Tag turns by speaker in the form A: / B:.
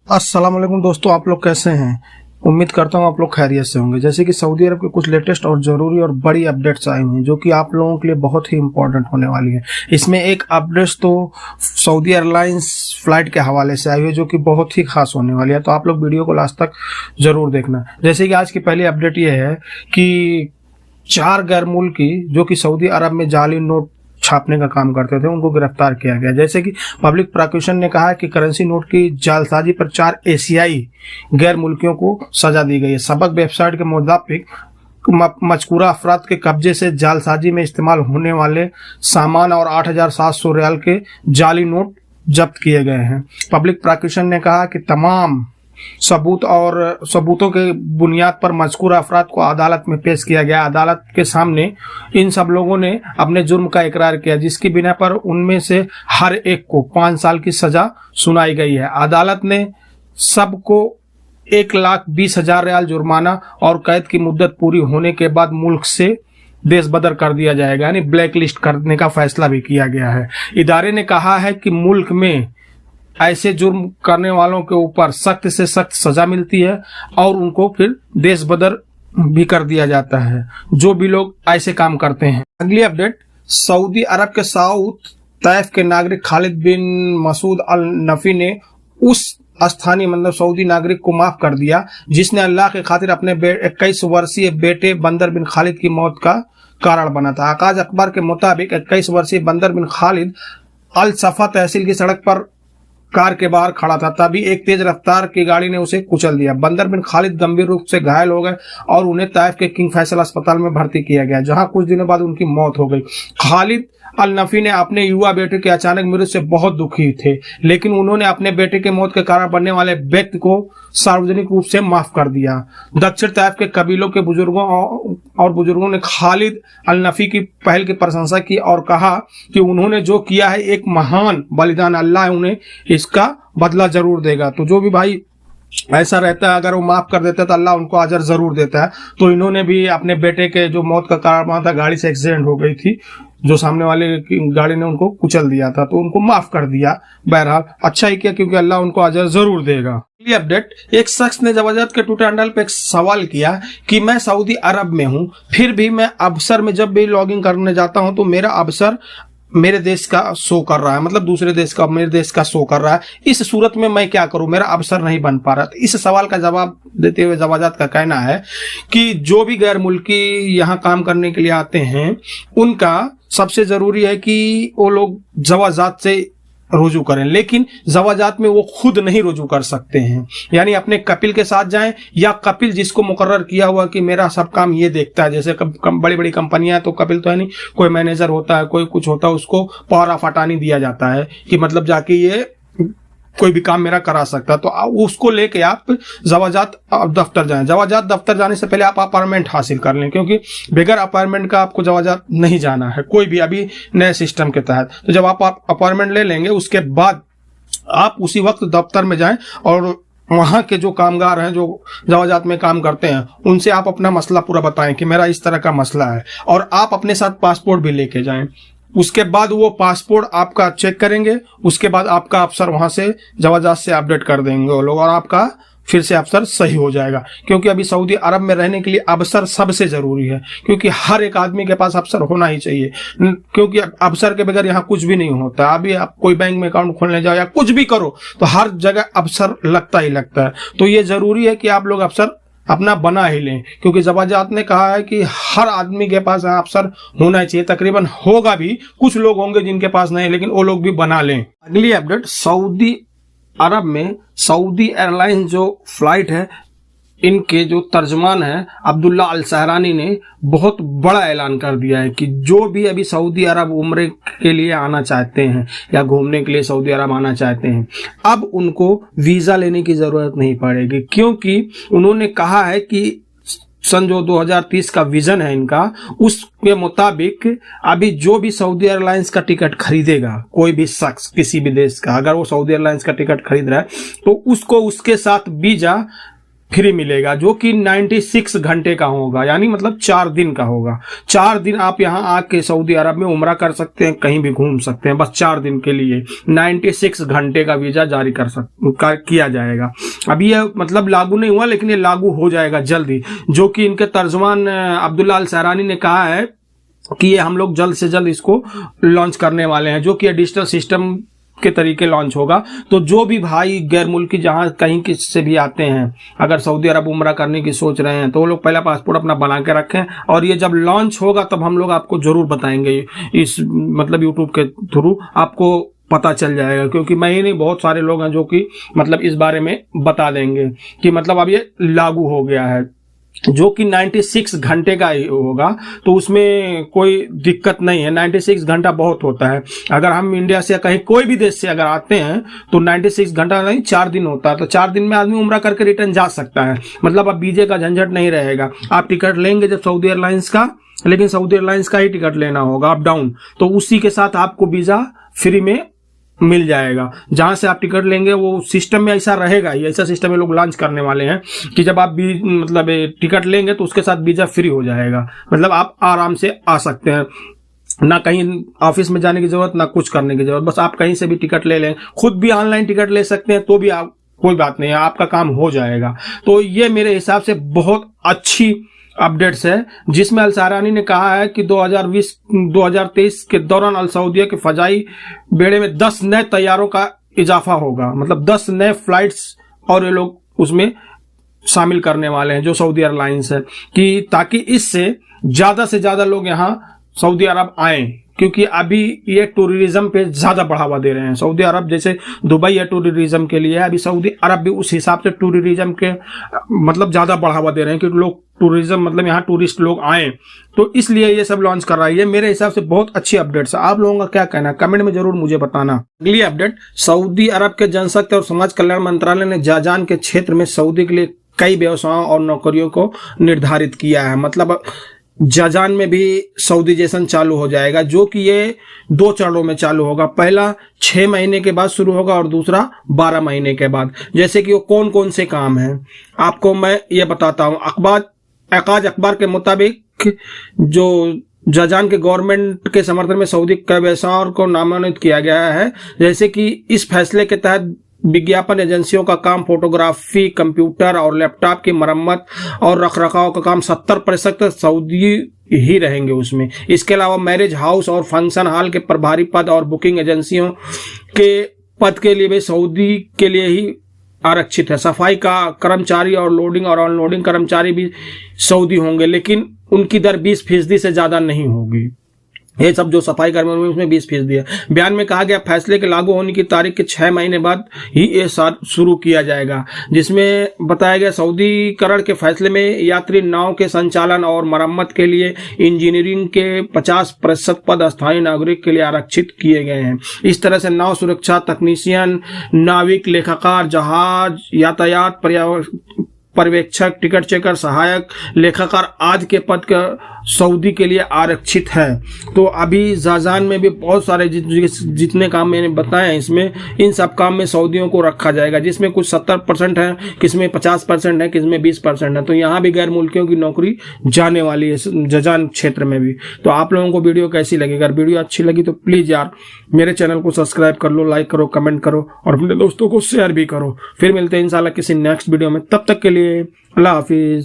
A: अस्सलाम वालेकुम दोस्तों, आप लोग कैसे हैं। उम्मीद करता हूँ आप लोग खैरियत से होंगे। जैसे कि सऊदी अरब के कुछ लेटेस्ट और ज़रूरी और बड़ी अपडेट्स आई हुई हैं जो कि आप लोगों के लिए बहुत ही इंपॉर्टेंट होने वाली है। इसमें एक अपडेट्स तो सऊदी एयरलाइंस फ्लाइट के हवाले से आई हुई है जो कि बहुत ही खास होने वाली है, तो आप लोग वीडियो को लास्ट तक ज़रूर देखना। जैसे कि आज की पहली अपडेट ये है कि 4 गैर मुल्की जो कि सऊदी अरब में जाली नोट छापने का काम करते थे उनको गिरफ्तार किया गया। जैसे कि पब्लिक प्रोसिक्यूशन ने कहा है कि करेंसी नोट की जालसाजी पर 4 एशियाई गैर मुल्कियों को सजा दी गई है। सबक वेबसाइट के मुताबिक मजकूरा अफराद के कब्जे से जालसाजी में इस्तेमाल होने वाले सामान और 8,700 रियाल के जाली नोट जब्त किए गए हैं। पब्लिक प्रोसिक्यूशन ने कहा कि तमाम सबूतों के बुनियाद पर मजकूरा अफराद को अदालत में पेश किया गया। अदालत के सामने इन सब लोगों ने अपने जुर्म का इकरार किया, जिसकी बिना पर उनमें से हर एक को 5 साल की सजा सुनाई गई है। अदालत ने सबको 1,20,000 रियाल जुर्माना और कैद की मुद्दत पूरी होने के बाद मुल्क से देशबदर कर दिया जाएगा, यानी ब्लैक लिस्ट करने का फैसला भी किया गया है। इदारे ने कहा है कि मुल्क में ऐसे जुर्म करने वालों के ऊपर सख्त से सख्त सजा मिलती है और उनको फिर देशबदर भी कर दिया जाता है जो भी लोग ऐसे काम करते हैं। अगली अपडेट, सऊदी अरब के साउथ तैफ के नागरिक खालिद बिन मसूद अल नफी ने उस स्थानीय मतलब सऊदी नागरिक को माफ कर दिया जिसने अल्लाह के खातिर अपने 21 वर्षीय बेटे बंदर बिन खालिद की मौत का कारण बना था। आकाश अखबार के मुताबिक 21 वर्षीय बंदर बिन खालिद अल सफा तहसील की सड़क पर कार के बाहर खड़ा था, तभी एक तेज रफ्तार की गाड़ी ने उसे कुचल दिया। बंदर बिन खालिद गंभीर रूप से घायल हो गए और उन्हें ताइफ के किंग फैसल अस्पताल में भर्ती किया गया, जहां कुछ दिनों बाद उनकी मौत हो गई। खालिद अल नफी ने अपने युवा बेटे के अचानक मृत्यु से बहुत दुखी थे, लेकिन उन्होंने अपने बेटे के मौत के कारण बनने वाले व्यक्ति को सार्वजनिक रूप से माफ कर दिया। दक्षिण ताइफ के कबीलों के बुजुर्गों ने खालिद अल नफी की पहल की प्रशंसा की और कहा कि उन्होंने जो किया है एक महान बलिदान, अल्लाह उन्हें इसका बदला जरूर देगा। तो जो भी भाई ऐसा रहता है, अगर वो माफ कर देता है तो अल्लाह उनको अजर जरूर देता है। तो इन्होंने भी अपने बेटे के जो मौत का कारण बना था, गाड़ी से एक्सीडेंट हो गई थी, जो सामने वाले की गाड़ी ने उनको कुचल दिया था, तो उनको माफ कर दिया। बहरहाल अच्छा ही किया क्योंकि अल्लाह उनको अजर जरूर देगा। अगली अपडेट, एक शख्स ने जबरदस्त के ट्विटर हैंडल पे एक सवाल किया कि मैं सऊदी अरब में हूं, फिर भी मैं अफसर में जब भी लॉगिन करने जाता हूं तो मेरा अफसर मेरे देश का शो कर रहा है, मतलब दूसरे देश का मेरे देश का शो कर रहा है। इस सूरत में मैं क्या करूं, मेरा अफसर नहीं बन पा रहा। तो इस सवाल का जवाब देते हुए जवाजात का कहना है कि जो भी गैर मुल्की यहाँ काम करने के लिए आते हैं उनका सबसे जरूरी है कि वो लोग जवाजात से रुजू करें, लेकिन जवाजात में वो खुद नहीं रुजू कर सकते हैं, यानी अपने कपिल के साथ जाएं या कपिल जिसको मुकर्रर किया हुआ कि मेरा सब काम ये देखता है। जैसे बड़ी बड़ी कंपनियां तो कपिल तो है नहीं, कोई मैनेजर होता है, कोई कुछ होता है, उसको पावर ऑफ अटॉर्नी दिया जाता है कि मतलब जाके ये कोई भी काम मेरा करा सकता, तो उसको लेके आप जवाजात दफ्तर जाएं। जवाजात दफ्तर जाने से पहले आप अपॉइंटमेंट हासिल कर लें, क्योंकि बगैर अपॉइंटमेंट का आपको जवाजात नहीं जाना है कोई भी अभी नए सिस्टम के तहत। तो जब आप अपॉइंटमेंट ले लेंगे उसके बाद आप उसी वक्त दफ्तर में जाएं और वहां के जो कामगार हैं जो जवाजात में काम करते हैं उनसे आप अपना मसला पूरा बताएं कि मेरा इस तरह का मसला है, और आप अपने साथ पासपोर्ट भी लेके जाएं। उसके बाद वो पासपोर्ट आपका चेक करेंगे, उसके बाद आपका अफसर वहां से जवाजात से अपडेट कर देंगे वो लोग और आपका फिर से अफसर सही हो जाएगा। क्योंकि अभी सऊदी अरब में रहने के लिए अफसर सबसे जरूरी है, क्योंकि हर एक आदमी के पास अफसर होना ही चाहिए, क्योंकि अफसर के बगैर यहाँ कुछ भी नहीं होता। अभी आप कोई बैंक में अकाउंट खोलने जाओ या कुछ भी करो तो हर जगह अफसर लगता ही लगता है। तो ये जरूरी है कि आप लोग अफसर अपना बना ही लें, क्योंकि जवाजात ने कहा है कि हर आदमी के पास अफसर होना चाहिए। तकरीबन होगा भी, कुछ लोग होंगे जिनके पास नहीं, लेकिन वो लोग भी बना लें। अगली अपडेट, सऊदी अरब में सऊदी एयरलाइंस जो फ्लाइट है इनके जो तर्जमान है अब्दुल्ला अल सहरानी ने बहुत बड़ा ऐलान कर दिया है कि जो भी अभी सऊदी अरब उम्रे के लिए आना चाहते हैं या घूमने के लिए सऊदी अरब आना चाहते हैं, अब उनको वीजा लेने की जरूरत नहीं पड़ेगी, क्योंकि उन्होंने कहा है कि सन जो 2030 का विजन है इनका, उसके मुताबिक अभी जो भी सऊदी एयरलाइंस का टिकट खरीदेगा, कोई भी शख्स किसी भी देश का, अगर वो सऊदी एयरलाइंस का टिकट खरीद रहा है तो उसको उसके साथ वीजा फ्री मिलेगा, जो कि 96 घंटे का होगा, यानी मतलब 4 दिन का होगा। 4 दिन आप यहाँ आके सऊदी अरब में उम्रा कर सकते हैं, कहीं भी घूम सकते हैं, बस 4 दिन के लिए 96 घंटे का वीजा जारी किया जाएगा। अभी यह मतलब लागू नहीं हुआ, लेकिन ये लागू हो जाएगा जल्दी, जो कि इनके तर्जमान अब्दुल्ला अल सहरानी ने कहा है कि ये हम लोग जल्द से जल्द इसको लॉन्च करने वाले हैं, जो कि डिजिटल सिस्टम के तरीके लॉन्च होगा। तो जो भी भाई गैर मुल्की जहां कहीं से भी आते हैं, अगर सऊदी अरब उम्रा करने की सोच रहे हैं, तो वो लोग पहला पासपोर्ट अपना बना के रखें, और ये जब लॉन्च होगा तब हम लोग आपको जरूर बताएंगे, इस मतलब यूट्यूब के थ्रू आपको पता चल जाएगा, क्योंकि मैं ही नहीं, बहुत सारे लोग हैं जो कि मतलब इस बारे में बता देंगे कि मतलब अब ये लागू हो गया है, जो कि 96 घंटे का ही होगा। तो उसमें कोई दिक्कत नहीं है, 96 घंटा बहुत होता है। अगर हम इंडिया से कहीं कोई भी देश से अगर आते हैं तो 96 घंटा नहीं, 4 दिन होता है। तो 4 दिन में आदमी उम्रा करके रिटर्न जा सकता है, मतलब अब वीजे का झंझट नहीं रहेगा। आप टिकट लेंगे जब सऊदी एयरलाइंस का, लेकिन सऊदी एयरलाइंस का ही टिकट लेना होगा अप डाउन, तो उसी के साथ आपको वीजा फ्री में मिल जाएगा। जहां से आप टिकट लेंगे वो सिस्टम में ऐसा रहेगा ही, ऐसा सिस्टम में लोग लॉन्च करने वाले हैं कि जब आप भी मतलब टिकट लेंगे तो उसके साथ वीजा फ्री हो जाएगा, मतलब आप आराम से आ सकते हैं, ना कहीं ऑफिस में जाने की जरूरत, ना कुछ करने की जरूरत, बस आप कहीं से भी टिकट ले लें, खुद भी ऑनलाइन टिकट ले सकते हैं, तो भी आप कोई बात नहीं है, आपका काम हो जाएगा। तो ये मेरे हिसाब से बहुत अच्छी अपडेट्स है, जिसमें अल सहरानी ने कहा है कि 2023 के दौरान अल सऊदिया के फजाई बेड़े में 10 नए तैयारों का इजाफा होगा, मतलब 10 नए फ्लाइट्स और ये लोग उसमें शामिल करने वाले हैं, जो सऊदी एयरलाइंस है, कि ताकि इससे ज्यादा से ज्यादा लोग यहाँ सऊदी अरब आए, क्योंकि अभी ये टूरिज्म पे ज्यादा बढ़ावा दे रहे हैं। सऊदी अरब जैसे दुबई है टूरिज्म के लिए, अभी सऊदी अरब भी उस हिसाब से टूरिज्म के मतलब ज्यादा बढ़ावा दे रहे हैं, क्योंकि लोग टूरिज्म मतलब यहाँ टूरिस्ट लोग आए, तो इसलिए ये सब लॉन्च कर रहा है। ये मेरे हिसाब से बहुत अच्छी अपडेट्स है। आप लोगों का क्या कहना है, कमेंट में जरूर मुझे बताना। अगली अपडेट, सऊदी अरब के जनशक्ति और समाज कल्याण मंत्रालय ने जाजान के क्षेत्र में सऊदी के लिए कई व्यवसायों और नौकरियों को निर्धारित किया है। मतलब जाजान में भी सऊदीजेशन चालू हो जाएगा, जो कि ये 2 चरणों में चालू होगा। पहला 6 महीने के बाद शुरू होगा और दूसरा 12 महीने के बाद। जैसे कि वो कौन कौन से काम हैं आपको मैं ये बताता हूँ। अकाज अखबार के मुताबिक जो जाजान के गवर्नमेंट के समर्थन में सऊदी कई व्यवसायों को नामांकित किया गया है, जैसे कि इस फैसले के तहत विज्ञापन एजेंसियों का काम, फोटोग्राफी, कंप्यूटर और लैपटॉप की मरम्मत और रखरखाव का काम 70% सऊदी ही रहेंगे उसमें। इसके अलावा मैरिज हाउस और फंक्शन हॉल के प्रभारी पद और बुकिंग एजेंसियों के पद के लिए भी सऊदी के लिए ही आरक्षित है। सफाई का कर्मचारी और लोडिंग और अनलोडिंग कर्मचारी भी सऊदी होंगे, लेकिन उनकी दर 20% से ज्यादा नहीं होगी। ये सब जो सफाई कर्मी उसमें 20% है। बयान में कहा गया फैसले के लागू होने की तारीख के 6 महीने बाद ही ये शुरू किया जाएगा, जिसमें बताया गया सऊदीकरण के फैसले में यात्री नाव के संचालन और मरम्मत के लिए इंजीनियरिंग के 50% पद स्थानीय नागरिक के लिए आरक्षित किए गए हैं। इस तरह से नाव सुरक्षा तकनीशियन, नाविक, लेखाकार, जहाज यातायात पर्यवेक्षक, टिकट चेकर, सहायक लेखाकार आदि के पद का सऊदी के लिए आरक्षित है। तो अभी जाजान में भी बहुत सारे जितने काम मैंने बताए हैं, इसमें इन सब काम में सऊदियों को रखा जाएगा, जिसमें कुछ 70% है, किसमें 50% है, किसमें 20% है। तो यहाँ भी गैर मुल्कियों की नौकरी जाने वाली है जाजान क्षेत्र में भी। तो आप लोगों को वीडियो कैसी लगी? अगर वीडियो अच्छी लगी तो प्लीज यार मेरे चैनल को सब्सक्राइब कर लो, लाइक करो, कमेंट करो और अपने दोस्तों को शेयर भी करो। फिर मिलते हैं इंशाल्लाह किसी नेक्स्ट वीडियो में, तब तक के लिए अल्लाह हाफिज।